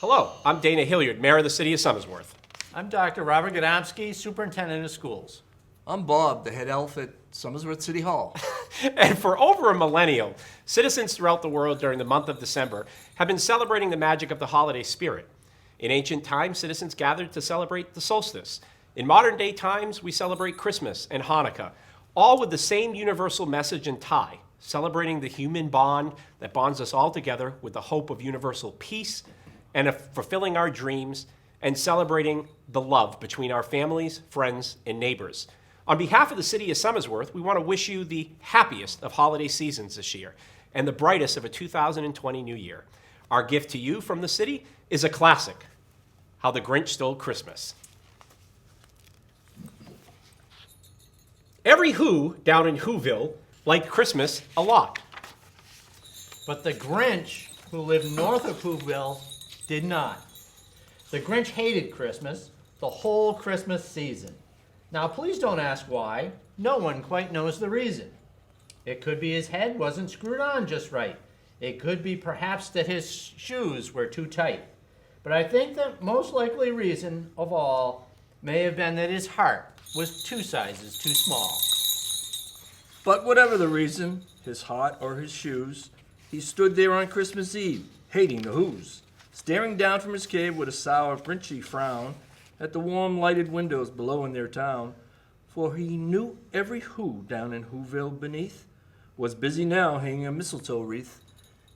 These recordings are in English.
Hello, I'm Dana Hilliard, Mayor of the City of Somersworth. I'm Dr. Robert Gadomski, Superintendent of Schools. I'm Bob, the head elf at Somersworth City Hall. And for over a millennium, citizens throughout the world during the month of December have been celebrating the magic of the holiday spirit. In ancient times, citizens gathered to celebrate the solstice. In modern day times, we celebrate Christmas and Hanukkah, all with the same universal message and tie, celebrating the human bond that bonds us all together with the hope of universal peace and of fulfilling our dreams and celebrating the love between our families, friends, and neighbors. On behalf of the City of Somersworth, we want to wish you the happiest of holiday seasons this year and the brightest of a 2020 new year. Our gift to you from the city is a classic, How the Grinch Stole Christmas. Every Who down in Whoville liked Christmas a lot. But the Grinch, who lived north of Whoville, did not. The Grinch hated Christmas, the whole Christmas season. Now, please don't ask why. No one quite knows the reason. It could be his head wasn't screwed on just right. It could be perhaps that his shoes were too tight. But I think the most likely reason of all may have been that his heart was 2 sizes too small. But whatever the reason, his heart or his shoes, he stood there on Christmas Eve, hating the Who's, staring down from his cave with a sour, Grinchy frown at the warm lighted windows below in their town, for he knew every Who down in Whoville beneath was busy now hanging a mistletoe wreath.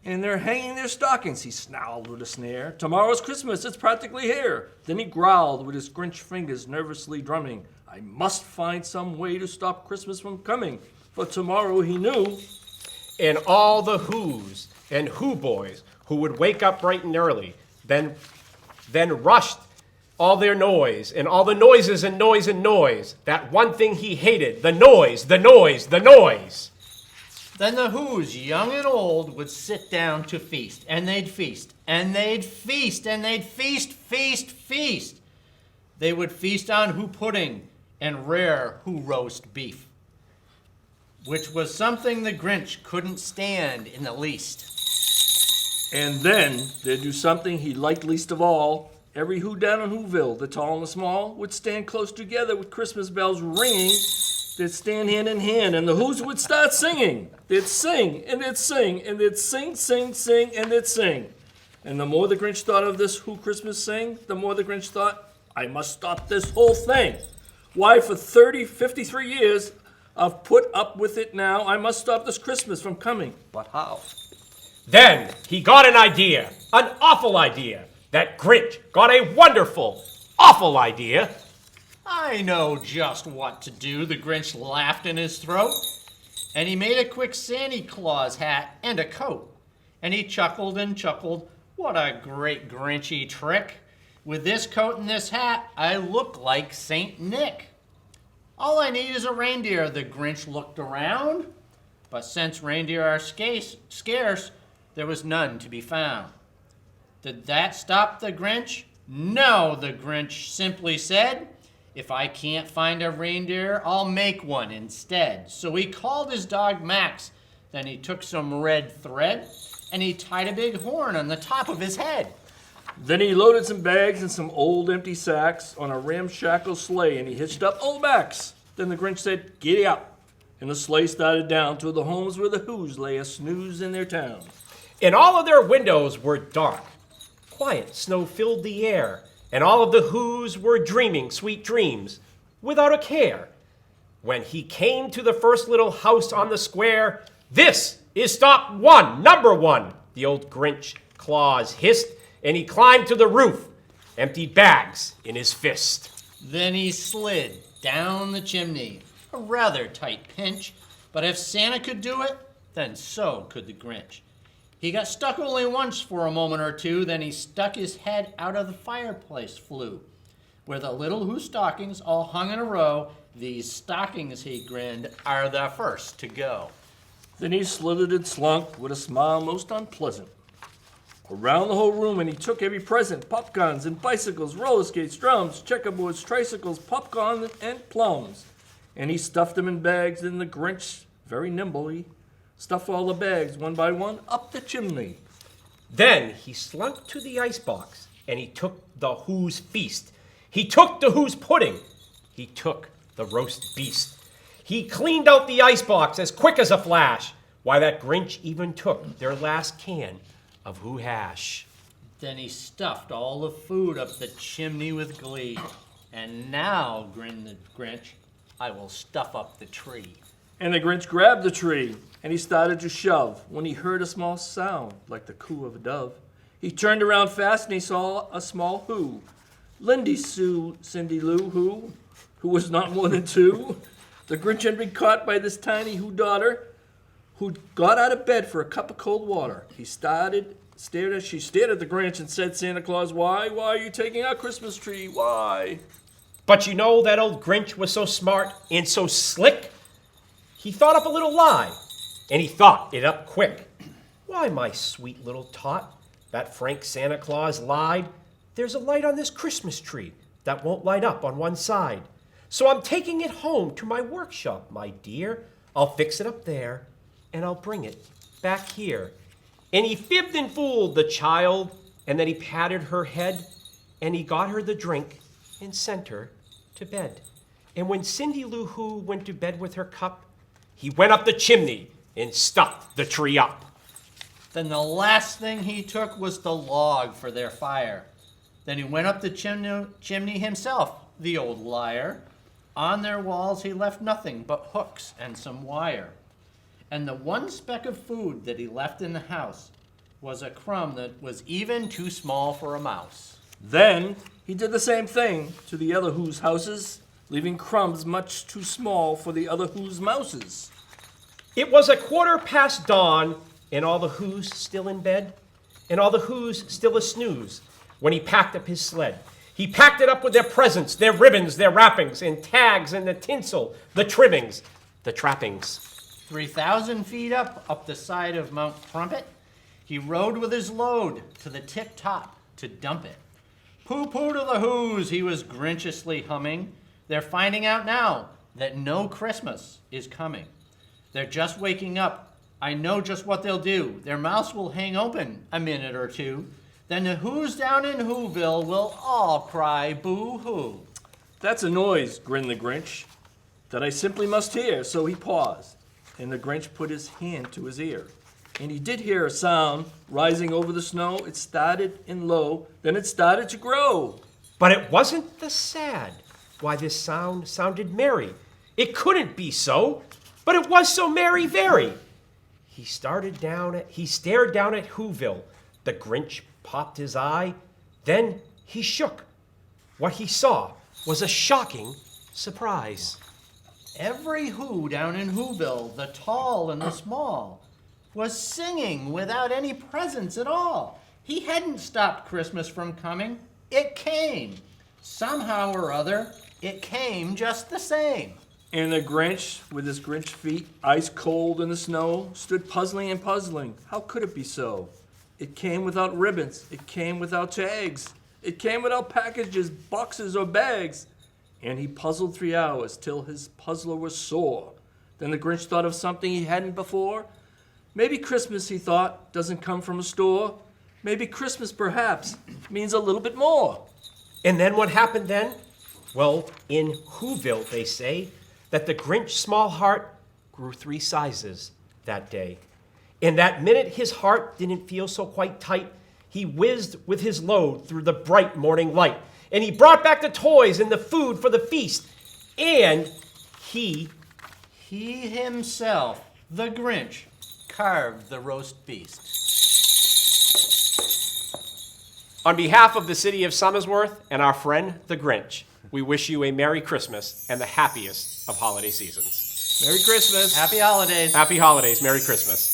And they're hanging their stockings, he snarled with a snare. Tomorrow's Christmas, it's practically here. Then he growled with his Grinch fingers nervously drumming. I must find some way to stop Christmas from coming, for tomorrow he knew. And all the Who's and Who boys who would wake up bright and early, then rushed all their noise, and all the noises and noise and noise. That one thing he hated, the noise, the noise, the noise. Then the Who's, young and old, would sit down to feast, and they'd feast, and they'd feast, and they'd feast, feast, feast. They would feast on Who pudding and rare Who roast beef, which was something the Grinch couldn't stand in the least. And then they'd do something he liked least of all. Every Who down in Whoville, the tall and the small, would stand close together with Christmas bells ringing. They'd stand hand in hand, and the Who's would start singing. They'd sing, and they'd sing, and they'd sing, sing, sing, and they'd sing. And the more the Grinch thought of this Who Christmas sing, the more the Grinch thought, I must stop this whole thing. Why, for 53 years, I've put up with it now. I must stop this Christmas from coming. But how? Then he got an idea, an awful idea. That Grinch got a wonderful, awful idea. I know just what to do, the Grinch laughed in his throat. And he made a quick Santa Claus hat and a coat. And he chuckled and chuckled, what a great Grinchy trick. With this coat and this hat, I look like Saint Nick. All I need is a reindeer, the Grinch looked around. But since reindeer are scarce, there was none to be found. Did that stop the Grinch? No, the Grinch simply said, if I can't find a reindeer, I'll make one instead. So he called his dog Max. Then he took some red thread and he tied a big horn on the top of his head. Then he loaded some bags and some old empty sacks on a ramshackle sleigh, and he hitched up old Max. Then the Grinch said, giddy up. And the sleigh started down to the homes where the Who's lay a snooze in their town. And all of their windows were dark. Quiet snow filled the air, and all of the Who's were dreaming sweet dreams without a care. When he came to the first little house on the square, this is stop one, number one, the old Grinch Claus hissed, and he climbed to the roof, empty bags in his fist. Then he slid down the chimney, a rather tight pinch, but if Santa could do it, then so could the Grinch. He got stuck only once for a moment or two, then he stuck his head out of the fireplace flue, where the little Who stockings all hung in a row. These stockings, he grinned, are the first to go. Then he slithered and slunk with a smile most unpleasant around the whole room, and he took every present, popguns and bicycles, roller skates, drums, checkerboards, tricycles, popcorn, and plums. And he stuffed them in bags, and the Grinch, very nimbly, stuffed all the bags one by one up the chimney. Then he slunk to the icebox and he took the Who's feast. He took the Who's pudding. He took the roast beast. He cleaned out the icebox as quick as a flash. Why, that Grinch even took their last can of Who hash. Then he stuffed all the food up the chimney with glee. And now, grinned the Grinch, I will stuff up the tree. And the Grinch grabbed the tree, and he started to shove when he heard a small sound like the coo of a dove. He turned around fast and he saw a small Who. Lindy Sue Cindy Lou who was not more than two. The Grinch had been caught by this tiny Who daughter, who got out of bed for a cup of cold water. She stared at the Grinch and said, Santa Claus, why are you taking our Christmas tree? Why? But you know that old Grinch was so smart and so slick. He thought up a little lie, and he thought it up quick. Why, my sweet little tot, that frank Santa Claus lied. There's a light on this Christmas tree that won't light up on one side. So I'm taking it home to my workshop, my dear. I'll fix it up there, and I'll bring it back here. And he fibbed and fooled the child, and then he patted her head, and he got her the drink and sent her to bed. And when Cindy Lou Who went to bed with her cup, he went up the chimney and stuffed the tree up. Then the last thing he took was the log for their fire. Then he went up the chimney himself, the old liar. On their walls he left nothing but hooks and some wire. And the one speck of food that he left in the house was a crumb that was even too small for a mouse. Then he did the same thing to the other Who's houses, leaving crumbs much too small for the other Who's mouses. It was 1:15 dawn, and all the Who's still in bed, and all the Who's still a snooze, when he packed up his sled. He packed it up with their presents, their ribbons, their wrappings, and tags, and the tinsel, the trimmings, the trappings. 3,000 feet up the side of Mount Crumpet, he rode with his load to the tip top to dump it. Pooh-pooh to the Who's, he was grinchiously humming. They're finding out now that no Christmas is coming. They're just waking up. I know just what they'll do. Their mouths will hang open a minute or two. Then the Who's down in Whoville will all cry boo-hoo. That's a noise, grinned the Grinch, that I simply must hear. So he paused, and the Grinch put his hand to his ear. And he did hear a sound rising over the snow. It started in low, then it started to grow. But it wasn't the sad. Why, this sound sounded merry. It couldn't be so, but it was so merry very. He stared down at Whoville. The Grinch popped his eye. Then he shook. What he saw was a shocking surprise. Every Who down in Whoville, the tall and the small, was singing without any presents at all. He hadn't stopped Christmas from coming. It came. Somehow or other, it came just the same. And the Grinch, with his Grinch feet ice cold in the snow, stood puzzling and puzzling. How could it be so? It came without ribbons. It came without tags. It came without packages, boxes, or bags. And he puzzled 3 hours till his puzzler was sore. Then the Grinch thought of something he hadn't before. Maybe Christmas, he thought, doesn't come from a store. Maybe Christmas, perhaps, means a little bit more. And then what happened then? Well, in Whoville, they say that the Grinch's small heart grew 3 sizes that day. In that minute, his heart didn't feel so quite tight. He whizzed with his load through the bright morning light. And he brought back the toys and the food for the feast. And he himself, the Grinch, carved the roast beast. On behalf of the city of Somersworth and our friend, the Grinch, we wish you a Merry Christmas and the happiest of holiday seasons. Merry Christmas. Happy holidays. Happy holidays. Merry Christmas.